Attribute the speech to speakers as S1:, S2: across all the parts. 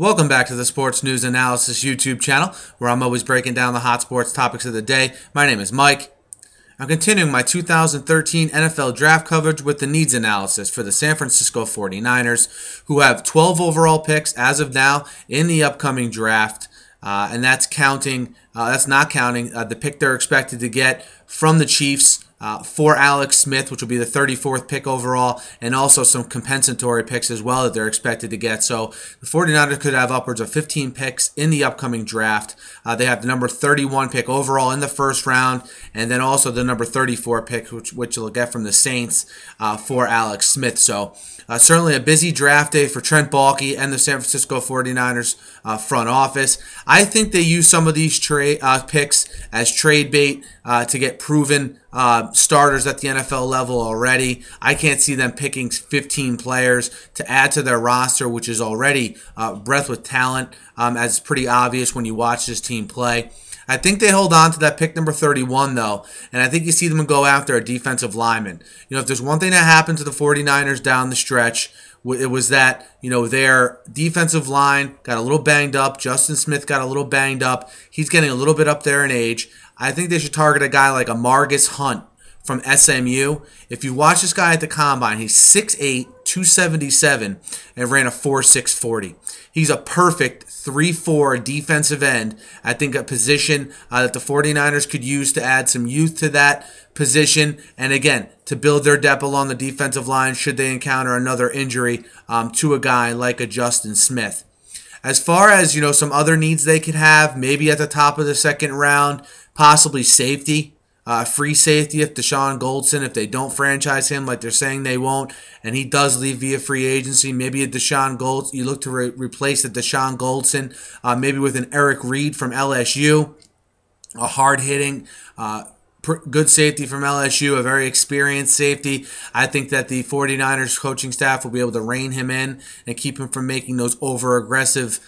S1: Welcome back to the Sports News Analysis YouTube channel, where I'm always breaking down the hot sports topics of the day. My name is Mike. I'm continuing my 2013 NFL Draft coverage with the needs analysis for the San Francisco 49ers, who have 12 overall picks as of now in the upcoming draft, and that's not counting the pick they're expected to get from the Chiefs for Alex Smith, which will be the 34th pick overall, and also some compensatory picks as well that they're expected to get. So the 49ers could have upwards of 15 picks in the upcoming draft. They have the number 31 pick overall in the first round, and then also the number 34 pick, which they'll get from the Saints for Alex Smith. So certainly a busy draft day for Trent Baalke and the San Francisco 49ers front office. I think they use some of these picks as trade bait to get proven starters at the NFL level already. I can't see them picking 15 players to add to their roster, which is already breath with talent, as it's pretty obvious when you watch this team play. I think they hold on to that pick number 31, though, and I think you see them go after a defensive lineman. If there's one thing that happened to the 49ers down the stretch, it was that, their defensive line got a little banged up. Justin Smith got a little banged up. He's getting a little bit up there in age. I think they should target a guy like Amargus Hunt from SMU. If you watch this guy at the Combine, he's 6'8", 277, and ran a 4.6 40. He's a perfect 3-4 defensive end. I think a position that the 49ers could use to add some youth to that position, and again, to build their depth along the defensive line should they encounter another injury to a guy like a Justin Smith. As far as, some other needs they could have, maybe at the top of the second round, possibly safety. Free safety if Deshaun Goldson, if they don't franchise him like they're saying they won't, and he does leave via free agency, maybe a Deshaun Goldson, you look to replace the Deshaun Goldson, maybe with an Eric Reed from LSU, a hard-hitting, good safety from LSU, a very experienced safety. I think that the 49ers coaching staff will be able to rein him in and keep him from making those over-aggressive,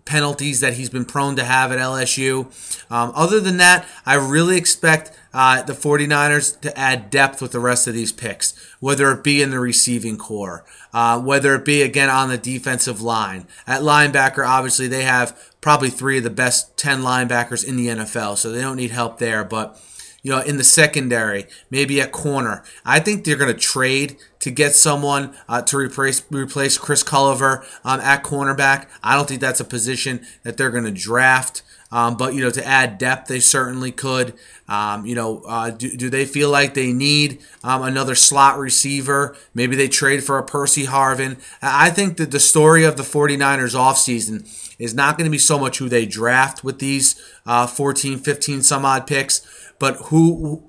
S1: penalties that he's been prone to have at LSU. Other than that, I really expect the 49ers to add depth with the rest of these picks, whether it be in the receiving core, whether it be, again, on the defensive line. At linebacker, obviously, they have probably 3 of the best 10 linebackers in the NFL, so they don't need help there. But in the secondary, maybe at corner, I think they're going to trade to get someone to replace Chris Culliver at cornerback. I don't think that's a position that they're going to draft. But, to add depth, they certainly could. Do they feel like they need another slot receiver? Maybe they trade for a Percy Harvin. I think that the story of the 49ers offseason is not going to be so much who they draft with these 14, 15 some odd picks, but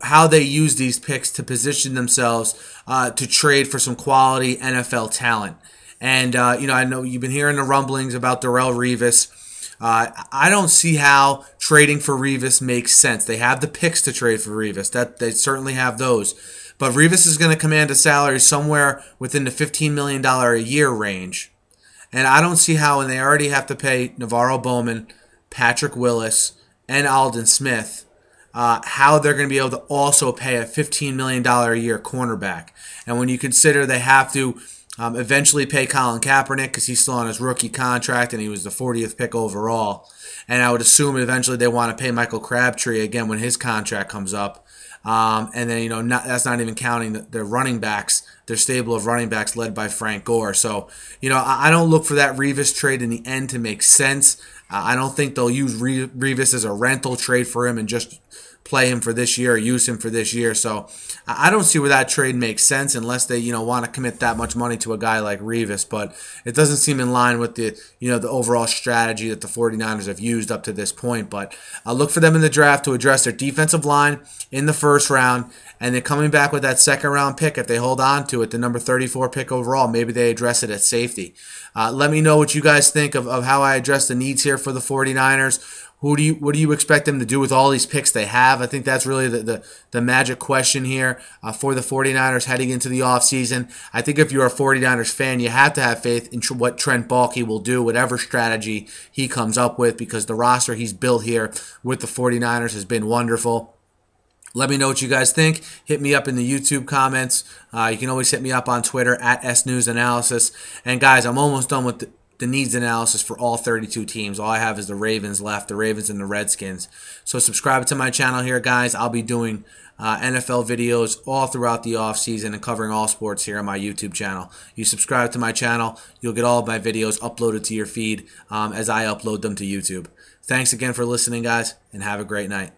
S1: how they use these picks to position themselves to trade for some quality NFL talent. And, I know you've been hearing the rumblings about Darrelle Revis. I don't see how trading for Revis makes sense. They have the picks to trade for Revis. They certainly have those. But Revis is going to command a salary somewhere within the $15 million a year range. And I don't see how, when they already have to pay NaVorro Bowman, Patrick Willis, and Aldon Smith, how they're going to be able to also pay a $15 million a year cornerback. And when you consider they have to eventually pay Colin Kaepernick because he's still on his rookie contract and he was the 40th pick overall. And I would assume eventually they want to pay Michael Crabtree again when his contract comes up. And then, that's not even counting their running backs, their stable of running backs led by Frank Gore. So, I don't look for that Revis trade in the end to make sense. I don't think they'll use Revis as a rental trade for him and just play him for this year or use him for this year. So I don't see where that trade makes sense unless they, want to commit that much money to a guy like Revis. But it doesn't seem in line with the, the overall strategy that the 49ers have used up to this point. But I'll look for them in the draft to address their defensive line in the first round. And then coming back with that second round pick, if they hold on to it, the number 34 pick overall, maybe they address it at safety. Let me know what you guys think of how I address the needs here for the 49ers. What do you expect them to do with all these picks they have? I think that's really the magic question here for the 49ers heading into the offseason. I think if you're a 49ers fan, you have to have faith in what Trent Baalke will do, whatever strategy he comes up with, because the roster he's built here with the 49ers has been wonderful. Let me know what you guys think. Hit me up in the YouTube comments. You can always hit me up on Twitter at SNewsAnalysis. And guys, I'm almost done with the needs analysis for all 32 teams. All I have is the Ravens left, the Ravens and the Redskins. So subscribe to my channel here, guys. I'll be doing NFL videos all throughout the offseason and covering all sports here on my YouTube channel. You subscribe to my channel, you'll get all of my videos uploaded to your feed as I upload them to YouTube. Thanks again for listening, guys, and have a great night.